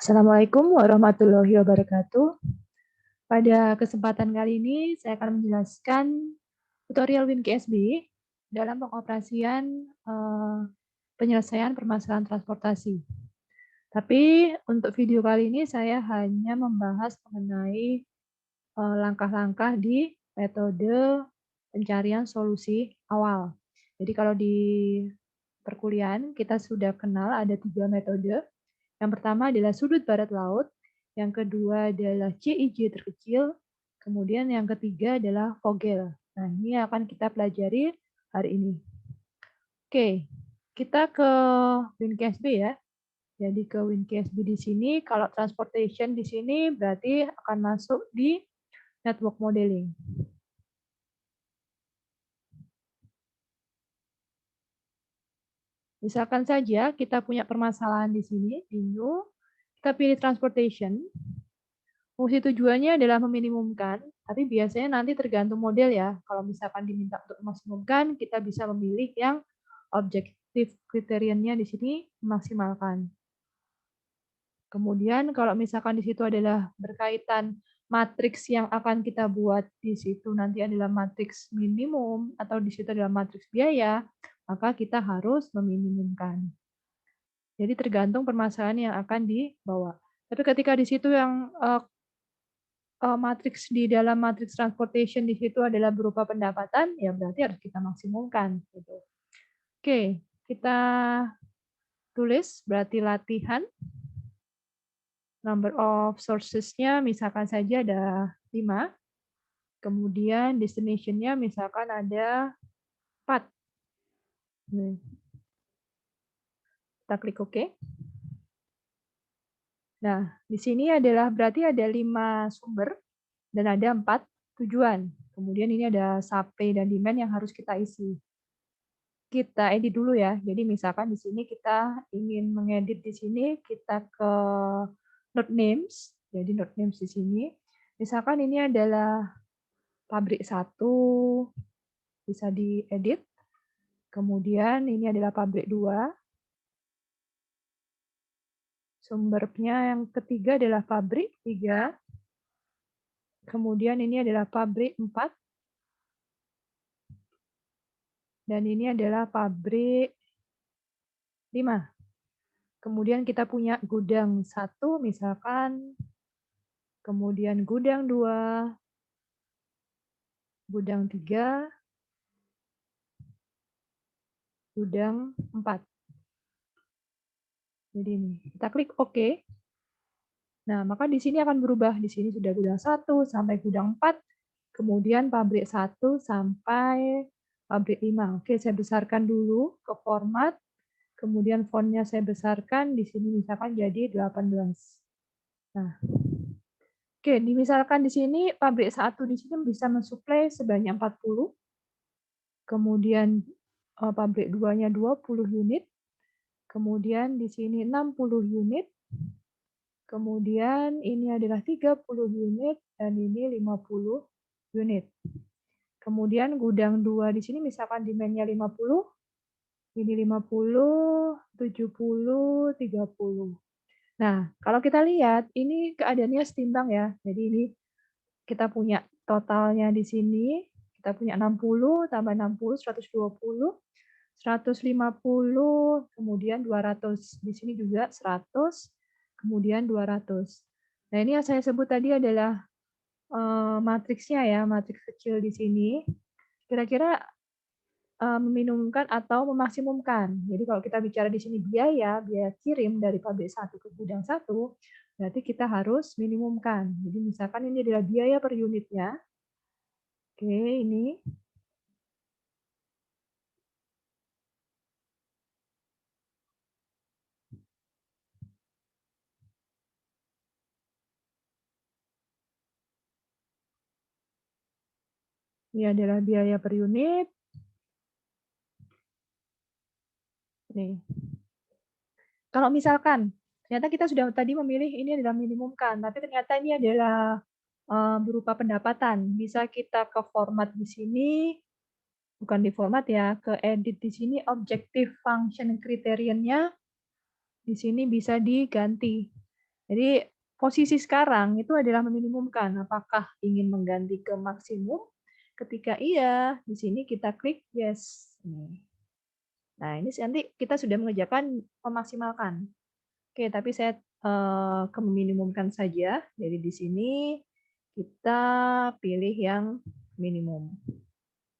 Assalamualaikum warahmatullahi wabarakatuh. Pada kesempatan kali ini, saya akan menjelaskan tutorial WinKSB dalam pengoperasian penyelesaian permasalahan transportasi. Tapi untuk video kali ini, saya hanya membahas mengenai langkah-langkah di metode pencarian solusi awal. Jadi kalau di perkuliahan, kita sudah kenal ada 3 metode. Yang pertama adalah sudut barat laut, yang kedua adalah CIJ terkecil, kemudian yang ketiga adalah Vogel. Nah, ini akan kita pelajari hari ini. Oke, kita ke WinKSB ya. Jadi ke WinKSB di sini, kalau transportation di sini berarti akan masuk di network modeling. Misalkan saja kita punya permasalahan di sini, di new, kita pilih transportation. Fungsi tujuannya adalah meminimumkan, tapi biasanya nanti tergantung model ya. Kalau misalkan diminta untuk memaksimumkan, kita bisa memilih yang objektif kriteriannya di sini memaksimalkan. Kemudian kalau misalkan di situ adalah berkaitan matriks yang akan kita buat di situ nanti adalah matriks minimum atau di situ adalah matriks biaya, maka kita harus meminimumkan. Jadi tergantung permasalahan yang akan dibawa. Tapi ketika di situ yang matriks di dalam matriks transportation di situ adalah berupa pendapatan, ya berarti harus kita maksimumkan. Gitu. Oke, kita tulis berarti latihan. Number of sources-nya misalkan saja ada 5. Kemudian destination-nya misalkan ada 4. Kita klik OK. Nah, di sini adalah berarti ada 5 sumber dan ada 4 tujuan. Kemudian ini ada supply dan demand yang harus kita isi. Kita edit dulu ya. Jadi misalkan di sini kita ingin mengedit di sini, kita ke node names. Jadi node names di sini. Misalkan ini adalah pabrik 1, bisa diedit. Kemudian ini adalah pabrik 2. Sumbernya yang ketiga adalah pabrik 3. Kemudian ini adalah pabrik 4. Dan ini adalah pabrik 5. Kemudian kita punya gudang 1 misalkan, kemudian gudang 2, gudang 3, gudang 4. Jadi ini, kita klik OK. Nah, maka di sini akan berubah. Di sini sudah gudang 1 sampai gudang 4, kemudian pabrik 1 sampai pabrik 5. Oke, saya besarkan dulu ke format. Kemudian fontnya saya besarkan, di sini misalkan jadi 18. Nah, oke, misalkan di sini pabrik 1 di sini bisa mensuplai sebanyak 40. Kemudian pabrik 2-nya 20 unit. Kemudian di sini 60 unit. Kemudian ini adalah 30 unit dan ini 50 unit. Kemudian gudang 2 di sini misalkan demand-nya 50. Ini 50, 70, 30. Nah, kalau kita lihat, ini keadaannya setimbang ya. Jadi ini kita punya totalnya di sini, kita punya 60, tambah 60, 120, 150, kemudian 200. Di sini juga 100, kemudian 200. Nah, ini yang saya sebut tadi adalah matriksnya ya, matriks kecil di sini. Kira-kira meminimumkan atau memaksimumkan. Jadi kalau kita bicara di sini biaya kirim dari pabrik 1 ke gudang 1, berarti kita harus minimumkan. Jadi misalkan ini adalah biaya per unitnya. Oke, ini. Ini adalah biaya per unit. Nih. Kalau misalkan ternyata kita sudah tadi memilih ini adalah minimumkan, tapi ternyata ini adalah berupa pendapatan. Bisa kita ke format di sini, bukan di format ya, ke edit di sini, objective function criterion-nya di sini bisa diganti. Jadi posisi sekarang itu adalah meminimumkan. Apakah ingin mengganti ke maksimum? Ketika iya, di sini kita klik yes. Nah, ini nanti kita sudah mengerjakan memaksimalkan. Oke, tapi saya ke meminimumkan saja. Jadi di sini kita pilih yang minimum.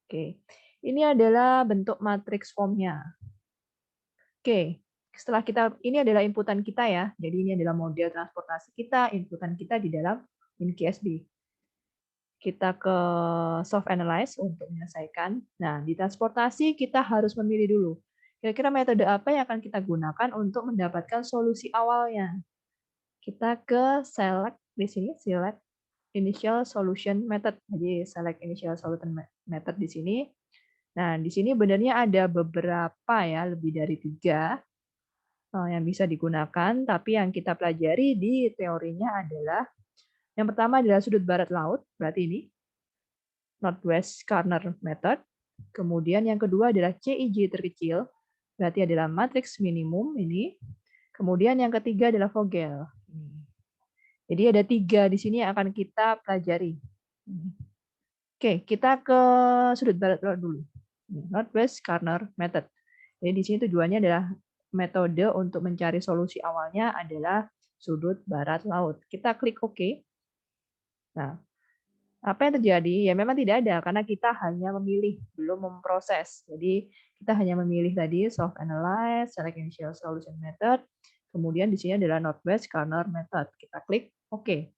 Oke, ini adalah bentuk matriks formnya. Oke, setelah ini adalah inputan kita ya. Jadi ini adalah model transportasi kita, inputan kita di dalam WinQSB. Kita ke soft analyze untuk menyelesaikan. Nah, di transportasi kita harus memilih dulu. Kira-kira metode apa yang akan kita gunakan untuk mendapatkan solusi awalnya. Kita ke select di sini, select initial solution method. Jadi select initial solution method di sini. Nah, di sini benernya ada beberapa ya, lebih dari 3 yang bisa digunakan, tapi yang kita pelajari di teorinya adalah yang pertama adalah sudut barat laut, berarti ini northwest corner method. Kemudian yang kedua adalah CIJ terkecil, berarti adalah matriks minimum ini. Kemudian yang ketiga adalah Vogel. Jadi ada 3 di sini yang akan kita pelajari. Oke, kita ke sudut barat laut dulu. Northwest corner method. Jadi di sini tujuannya adalah metode untuk mencari solusi awalnya adalah sudut barat laut. Kita klik OK. Nah, apa yang terjadi? Ya memang tidak ada, karena kita hanya memilih, belum memproses. Jadi kita hanya memilih tadi soft analyze, select initial solution method, kemudian di sini adalah northwest corner method. Kita klik OK.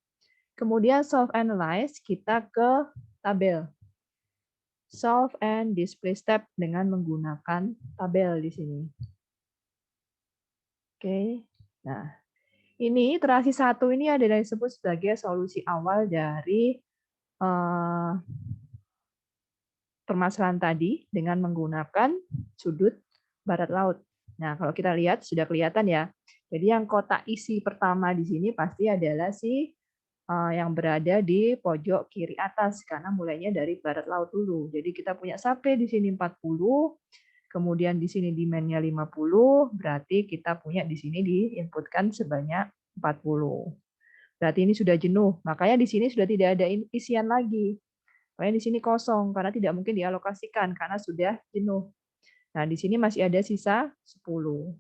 Kemudian soft analyze, kita ke tabel. Solve and display step dengan menggunakan tabel di sini. Oke. Nah, ini iterasi 1 ini adalah disebut sebagai solusi awal dari permasalahan tadi dengan menggunakan sudut barat laut. Nah, kalau kita lihat sudah kelihatan ya. Jadi yang kotak isi pertama di sini pasti adalah yang berada di pojok kiri atas karena mulainya dari barat laut dulu. Jadi kita punya supply di sini 40, kemudian di sini demand-nya 50, berarti kita punya di sini diinputkan sebanyak 40. Berarti ini sudah jenuh. Makanya di sini sudah tidak ada isian lagi. Makanya di sini kosong karena tidak mungkin dialokasikan karena sudah jenuh. Nah, di sini masih ada sisa 10.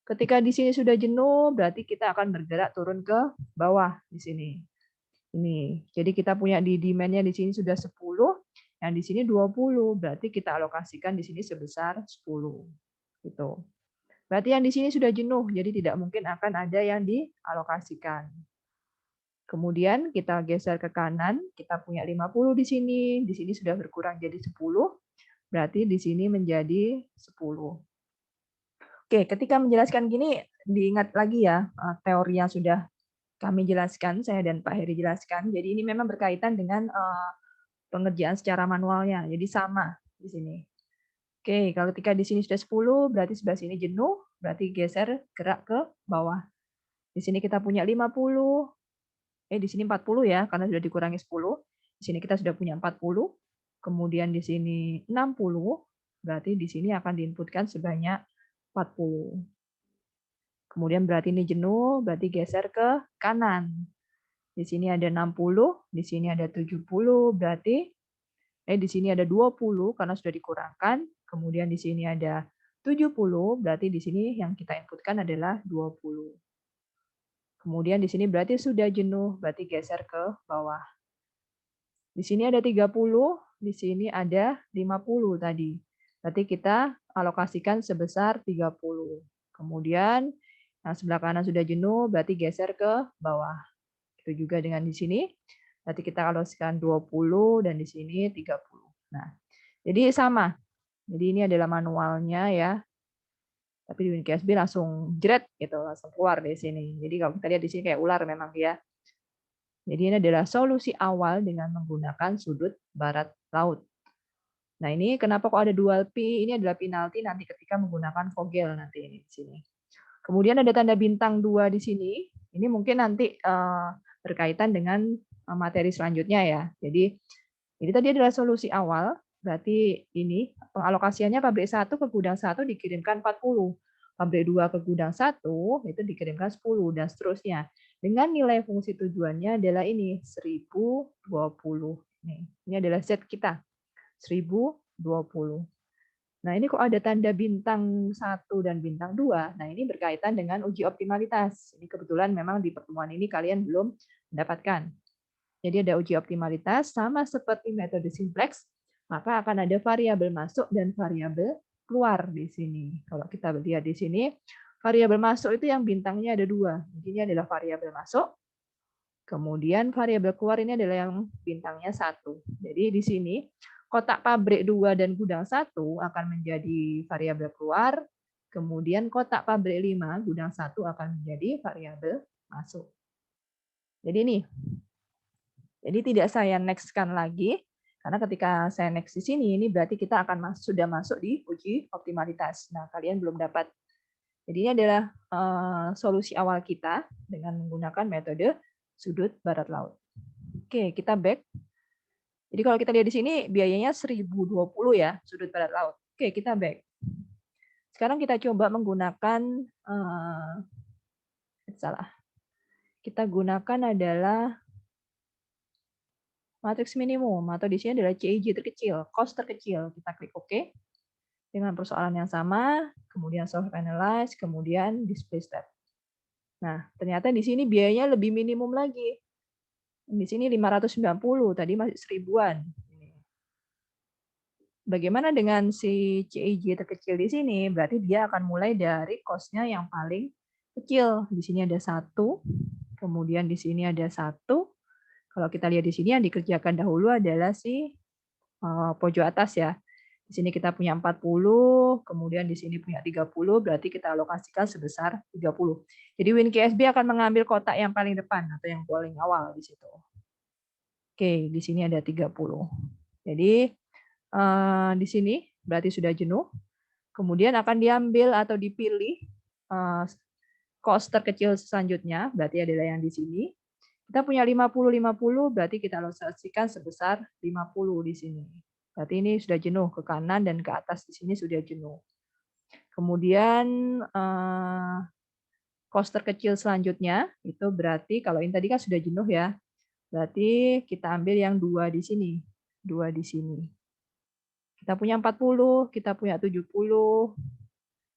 Ketika di sini sudah jenuh, berarti kita akan bergerak turun ke bawah di sini. Ini. Jadi kita punya di demand-nya di sini sudah 10, yang di sini 20, berarti kita alokasikan di sini sebesar 10. Gitu. Berarti yang di sini sudah jenuh, jadi tidak mungkin akan ada yang dialokasikan. Kemudian kita geser ke kanan, kita punya 50 di sini sudah berkurang jadi 10, berarti di sini menjadi 10. Oke, ketika menjelaskan gini, diingat lagi ya teori yang sudah kami jelaskan, saya dan Pak Heri jelaskan. Jadi ini memang berkaitan dengan pengerjaan secara manualnya, jadi sama di sini. Oke, kalau ketika di sini sudah 10, berarti sebelah sini jenuh, berarti geser gerak ke bawah. Di sini kita punya 50, di sini 40 ya, karena sudah dikurangi 10. Di sini kita sudah punya 40, kemudian di sini 60, berarti di sini akan diinputkan sebanyak 40. Kemudian berarti ini jenuh, berarti geser ke kanan. Di sini ada 60, di sini ada 70, berarti di sini ada 20 karena sudah dikurangkan, kemudian di sini ada 70, berarti di sini yang kita inputkan adalah 20. Kemudian di sini berarti sudah jenuh, berarti geser ke bawah. Di sini ada 30, di sini ada 50 tadi. Berarti kita alokasikan sebesar 30. Kemudian yang sebelah kanan sudah jenuh, berarti geser ke bawah. Itu juga dengan di sini. Berarti kita alokasikan 20 dan di sini 30. Nah, jadi sama. Jadi ini adalah manualnya ya. Tapi di WinQSB langsung jeret gitu, langsung keluar di sini. Jadi kalau kita lihat di sini kayak ular memang ya. Jadi ini adalah solusi awal dengan menggunakan sudut barat laut. Nah, ini kenapa kok ada dual P? Ini adalah penalti nanti ketika menggunakan Vogel nanti ini di sini. Kemudian ada tanda bintang 2 di sini. Ini mungkin nanti berkaitan dengan materi selanjutnya ya. Jadi ini tadi adalah solusi awal, berarti ini pengalokasiannya pabrik 1 ke gudang 1 dikirimkan 40. pabrik 2 ke gudang 1, itu dikirimkan 10 dan seterusnya. Dengan nilai fungsi tujuannya adalah ini 1020. Nih, ini adalah Z kita 1020. Nah, ini kok ada tanda bintang 1 dan bintang 2. Nah, ini berkaitan dengan uji optimalitas. Ini kebetulan memang di pertemuan ini kalian belum mendapatkan. Jadi ada uji optimalitas, sama seperti metode simplex, maka akan ada variabel masuk dan variabel keluar di sini. Kalau kita lihat di sini, variabel masuk itu yang bintangnya ada 2. Ini adalah variabel masuk. Kemudian variabel keluar ini adalah yang bintangnya 1. Jadi di sini kotak pabrik 2 dan gudang 1 akan menjadi variabel keluar. Kemudian kotak pabrik 5, gudang 1 akan menjadi variabel masuk. Jadi ini. Jadi tidak saya next-kan lagi, karena ketika saya next di sini, ini berarti kita akan sudah masuk di uji optimalitas. Nah, kalian belum dapat. Jadi ini adalah solusi awal kita dengan menggunakan metode sudut barat laut. Oke, kita back. Jadi kalau kita lihat di sini, biayanya 1020 ya, sudut barat laut. Oke, kita back. Sekarang kita coba menggunakan, kita gunakan adalah matriks minimum, atau di sini adalah CIJ terkecil, cost terkecil. Kita klik OK. Dengan persoalan yang sama, kemudian self analyze, kemudian display step. Nah, ternyata di sini biayanya lebih minimum lagi. Di sini 590, tadi masih 1000-an. Bagaimana dengan si CIJ terkecil di sini? Berarti dia akan mulai dari cost-nya yang paling kecil. Di sini ada 1, kemudian di sini ada 1. Kalau kita lihat di sini yang dikerjakan dahulu adalah si pojok atas ya. Di sini kita punya 40, kemudian di sini punya 30, berarti kita alokasikan sebesar 30. Jadi WinKSB akan mengambil kotak yang paling depan atau yang paling awal di situ. Oke, di sini ada 30. Jadi di sini berarti sudah jenuh. Kemudian akan diambil atau dipilih cost terkecil selanjutnya, berarti adalah yang di sini. Kita punya 50-50, berarti kita alokasikan sebesar 50 di sini. Berarti ini sudah jenuh, ke kanan dan ke atas di sini sudah jenuh. Kemudian cost terkecil selanjutnya, itu berarti kalau ini tadi kan sudah jenuh ya, berarti kita ambil yang 2 di sini. 2 di sini. Kita punya 40, kita punya 70.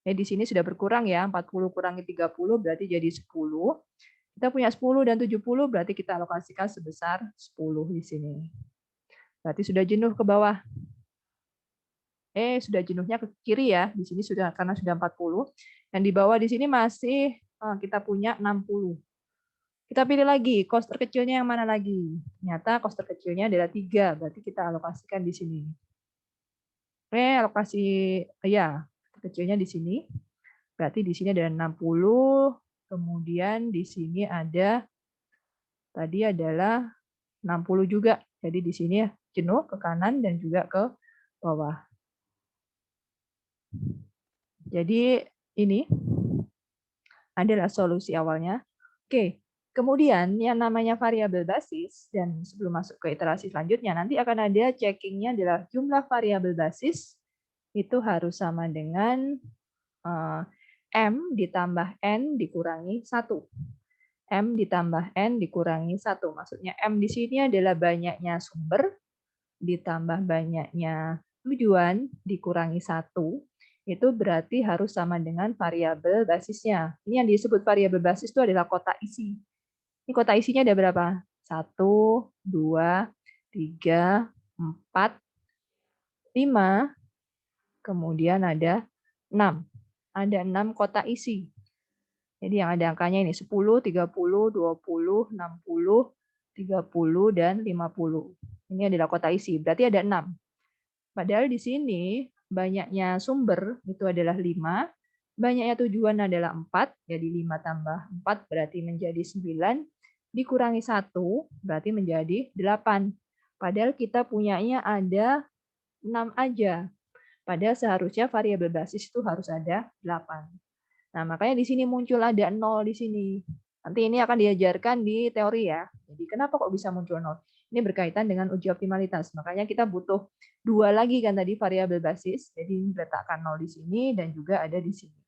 Di sini sudah berkurang ya, 40 kurangi 30 berarti jadi 10. Kita punya 10 dan 70, berarti kita alokasikan sebesar 10 di sini. Berarti sudah jenuh ke bawah. Sudah jenuhnya ke kiri ya. Di sini sudah karena sudah 40. Dan di bawah di sini masih kita punya 60. Kita pilih lagi, cost terkecilnya yang mana lagi? Ternyata cost terkecilnya adalah 3, berarti kita alokasikan di sini. Alokasi, ya, terkecilnya di sini. Berarti di sini ada 60, kemudian di sini ada, tadi adalah 60 juga. Jadi di sini jenuh ke kanan dan juga ke bawah. Jadi ini adalah solusi awalnya. Oke, kemudian yang namanya variabel basis, dan sebelum masuk ke iterasi selanjutnya, nanti akan ada checkingnya adalah jumlah variabel basis itu harus sama dengan M ditambah N dikurangi 1. M ditambah N dikurangi 1. Maksudnya M di sini adalah banyaknya sumber, ditambah banyaknya tujuan, dikurangi 1. Itu berarti harus sama dengan variabel basisnya. Ini yang disebut variabel basis itu adalah kotak isi. Ini kotak isinya ada berapa? 1, 2, 3, 4, 5, kemudian ada 6. Ada 6 kotak isi. Jadi yang ada angkanya ini 10, 30, 20, 60, 30, dan 50. Ini adalah kotak isi, berarti ada 6. Padahal di sini banyaknya sumber itu adalah 5, banyaknya tujuan adalah 4, jadi 5 tambah 4 berarti menjadi 9, dikurangi 1 berarti menjadi 8. Padahal kita punyanya ada 6 aja. Padahal seharusnya variabel basis itu harus ada 8. Nah, makanya di sini muncul ada 0 di sini. Nanti ini akan diajarkan di teori ya. Jadi kenapa kok bisa muncul 0? Ini berkaitan dengan uji optimalitas. Makanya kita butuh 2 lagi kan tadi variabel basis. Jadi letakkan 0 di sini dan juga ada di sini.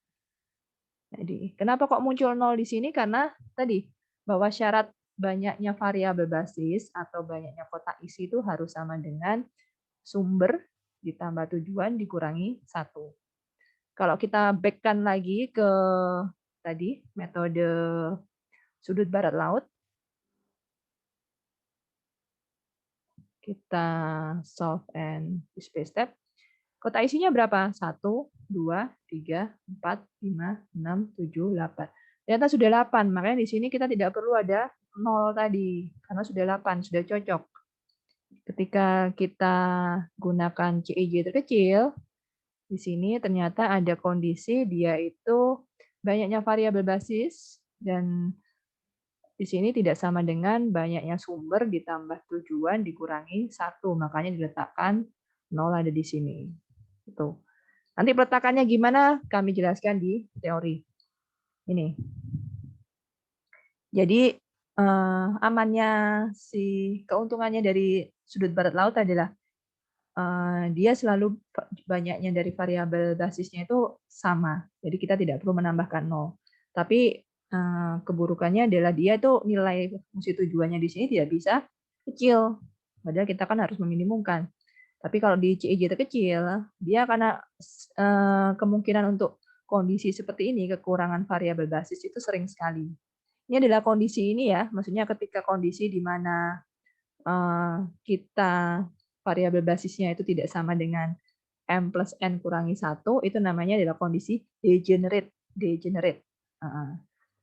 Jadi, kenapa kok muncul 0 di sini? Karena tadi, bahwa syarat banyaknya variabel basis atau banyaknya kotak isi itu harus sama dengan sumber ditambah tujuan dikurangi 1. Kalau kita back-kan lagi ke tadi, metode sudut barat laut, kita solve and display step. Kotak isinya berapa? 1, 2, 3, 4, 5, 6, 7, 8. Ternyata sudah 8, makanya di sini kita tidak perlu ada 0 tadi, karena sudah 8, sudah cocok. Ketika kita gunakan CEJ terkecil, di sini ternyata ada kondisi dia itu banyaknya variabel basis, dan di sini tidak sama dengan banyaknya sumber ditambah tujuan dikurangi 1, makanya diletakkan 0 ada di sini. Itu. Nanti peletakannya gimana kami jelaskan di teori. Ini. Jadi amannya keuntungannya dari sudut barat laut adalah dia selalu banyaknya dari variabel basisnya itu sama. Jadi kita tidak perlu menambahkan 0. Tapi keburukannya adalah dia itu nilai fungsi tujuannya di sini tidak bisa kecil. Padahal kita kan harus meminimumkan. Tapi kalau di CEJ terkecil, dia karena kemungkinan untuk kondisi seperti ini, kekurangan variabel basis itu sering sekali. Ini adalah kondisi ini ya, maksudnya ketika kondisi di mana kita variabel basisnya itu tidak sama dengan M plus N kurangi 1, itu namanya adalah kondisi degenerate.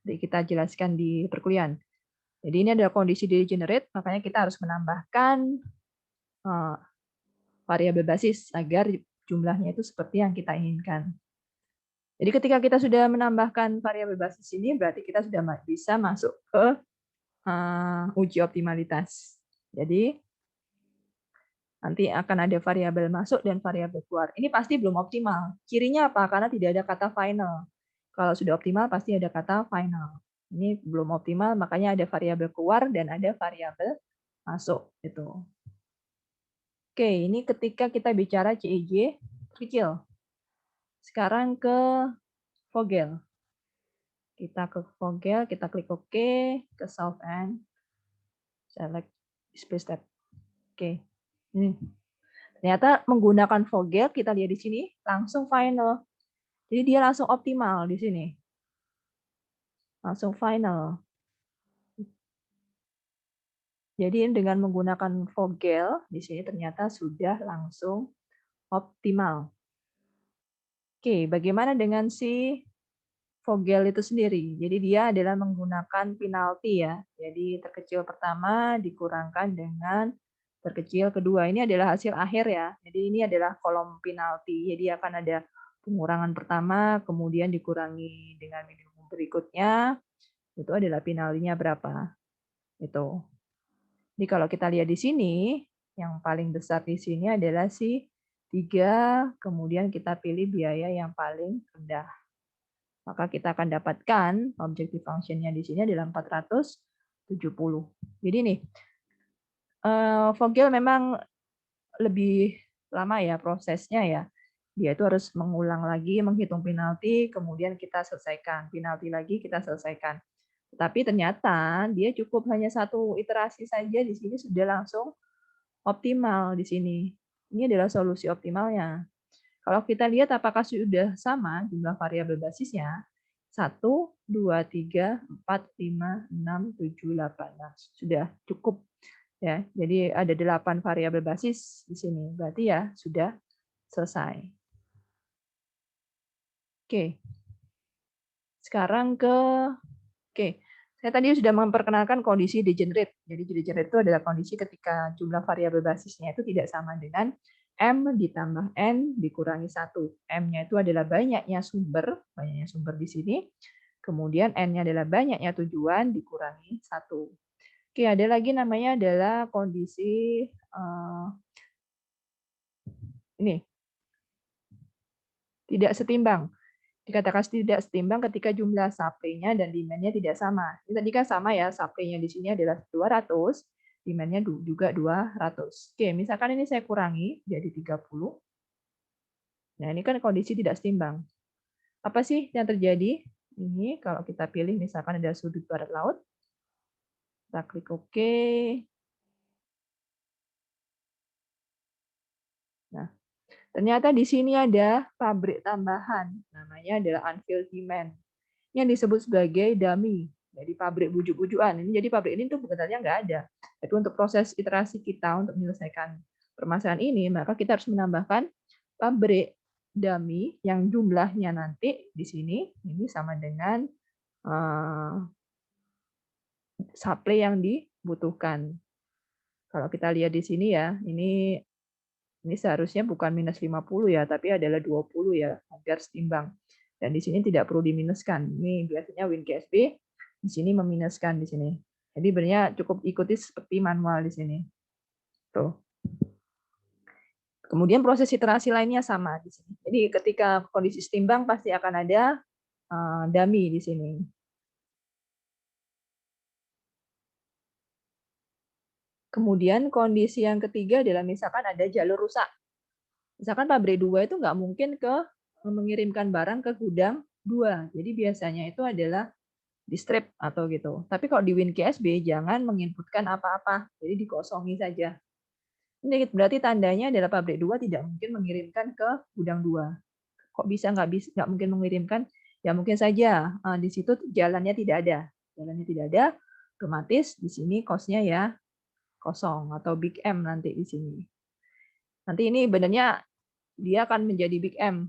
Jadi kita jelaskan di perkuliahan. Jadi ini adalah kondisi degenerate, makanya kita harus menambahkan variabel basis agar jumlahnya itu seperti yang kita inginkan. Jadi ketika kita sudah menambahkan variabel basis ini, berarti kita sudah bisa masuk ke uji optimalitas. Jadi nanti akan ada variabel masuk dan variabel keluar. Ini pasti belum optimal. Cirinya apa? Karena tidak ada kata final. Kalau sudah optimal pasti ada kata final. Ini belum optimal, makanya ada variabel keluar dan ada variabel masuk. Itu. Oke, ini ketika kita bicara CEJ kecil. Sekarang ke Vogel. Kita ke Vogel, kita klik OK, ke Solve and select display step. Oke. Ini. Ternyata menggunakan Vogel, kita lihat di sini, langsung final. Jadi dia langsung optimal di sini. Langsung final. Jadi dengan menggunakan Vogel, di sini ternyata sudah langsung optimal. Oke, bagaimana dengan si Vogel itu sendiri? Jadi dia adalah menggunakan penalti ya. Jadi terkecil pertama dikurangkan dengan terkecil kedua. Ini adalah hasil akhir ya. Jadi ini adalah kolom penalti. Jadi akan ada pengurangan pertama, kemudian dikurangi dengan minimum berikutnya. Itu adalah penaltinya berapa. Itu. Jadi kalau kita lihat di sini, yang paling besar di sini adalah si 3, kemudian kita pilih biaya yang paling rendah. Maka kita akan dapatkan objective function-nya di sini adalah 470. Jadi nih, Vogel memang lebih lama ya prosesnya ya. Dia itu harus mengulang lagi, menghitung penalti, kemudian kita selesaikan. Penalti lagi kita selesaikan. Tapi ternyata dia cukup hanya satu iterasi saja di sini sudah langsung optimal di sini. Ini adalah solusi optimalnya. Kalau kita lihat apakah sudah sama jumlah variabel basisnya, 1, 2, 3, 4, 5, 6, 7, 8. Nah, sudah cukup. Ya, jadi ada 8 variabel basis di sini. Berarti ya sudah selesai. Oke. Sekarang oke. Saya tadi sudah memperkenalkan kondisi degenerate. Jadi degenerate itu adalah kondisi ketika jumlah variabel basisnya itu tidak sama dengan M ditambah N dikurangi 1. M-nya itu adalah banyaknya sumber di sini. Kemudian N-nya adalah banyaknya tujuan dikurangi 1. Oke, ada lagi namanya adalah kondisi ini. Tidak setimbang. Dikatakan tidak setimbang ketika jumlah supply-nya dan demand-nya tidak sama. Ini tadi kan sama ya, supply-nya di sini adalah 200, demand-nya juga 200. Oke, misalkan ini saya kurangi jadi 30. Nah, ini kan kondisi tidak setimbang. Apa sih yang terjadi? Ini kalau kita pilih misalkan ada sudut barat laut, kita klik OK. Nah, ternyata di sini ada pabrik tambahan, namanya adalah unfilled demand, yang disebut sebagai dummy. Jadi pabrik bujuk-bujukan. Ini jadi pabrik ini tuh sebenarnya nggak ada. Tapi untuk proses iterasi kita untuk menyelesaikan permasalahan ini, maka kita harus menambahkan pabrik dummy yang jumlahnya nanti di sini ini sama dengan supply yang dibutuhkan. Kalau kita lihat di sini ya, ini seharusnya bukan minus 50 ya, tapi adalah 20 ya, agar seimbang. Dan di sini tidak perlu diminuskan. Ini biasanya WinKSB di sini meminuskan di sini. Jadi sebenarnya cukup ikuti seperti manual di sini. Tuh. Kemudian proses iterasi lainnya sama di sini. Jadi ketika kondisi seimbang pasti akan ada dummy di sini. Kemudian kondisi yang ketiga adalah misalkan ada jalur rusak. Misalkan pabrik 2 itu nggak mungkin mengirimkan barang ke gudang 2. Jadi biasanya itu adalah di strip atau gitu. Tapi kalau di WinKSB jangan menginputkan apa-apa. Jadi dikosongi saja. Ini berarti tandanya adalah pabrik 2 tidak mungkin mengirimkan ke gudang 2. Kok bisa nggak mungkin mengirimkan? Ya mungkin saja di situ jalannya tidak ada. Jalannya tidak ada, otomatis di sini cost-nya ya kosong atau big M nanti di sini. Nanti ini benernya dia akan menjadi big M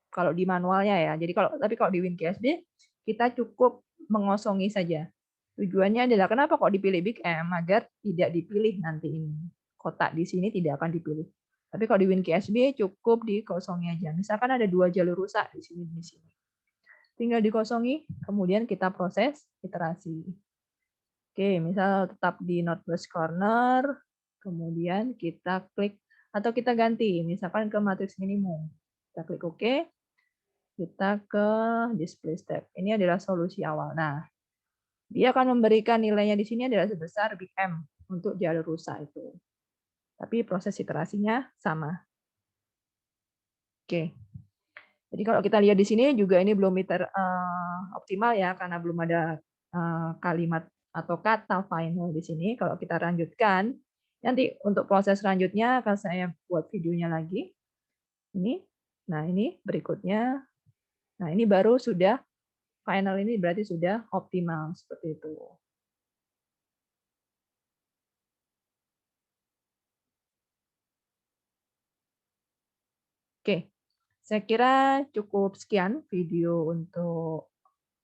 kalau di manualnya ya. Jadi tapi kalau di WinKSB kita cukup mengosongi saja. Tujuannya adalah kenapa kok dipilih big M agar tidak dipilih nanti ini. Kotak di sini tidak akan dipilih. Tapi kalau di WinKSB cukup dikosongi aja. Misalkan ada 2 jalur rusak di sini di sini. Tinggal dikosongi, kemudian kita proses iterasi. Oke, misal tetap di northwest corner, kemudian kita klik atau kita ganti, misalkan ke matriks minimum. Kita klik OK, kita ke display step. Ini adalah solusi awal. Nah, dia akan memberikan nilainya di sini adalah sebesar big M untuk jalur rusak itu. Tapi proses iterasinya sama. Oke. Jadi kalau kita lihat di sini juga ini belum optimal ya, karena belum ada kalimat atau kata final di sini. Kalau kita lanjutkan, nanti untuk proses selanjutnya akan saya buat videonya lagi. Ini, nah ini berikutnya. Nah ini baru sudah final, ini berarti sudah optimal seperti itu. Oke, saya kira cukup sekian video untuk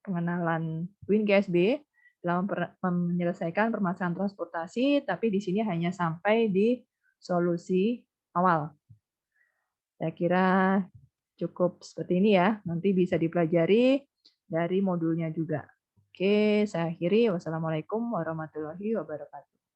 pengenalan WinKSB dalam menyelesaikan permasalahan transportasi, tapi di sini hanya sampai di solusi awal. Saya kira cukup seperti ini ya, nanti bisa dipelajari dari modulnya juga. Oke, saya akhiri. Wassalamualaikum warahmatullahi wabarakatuh.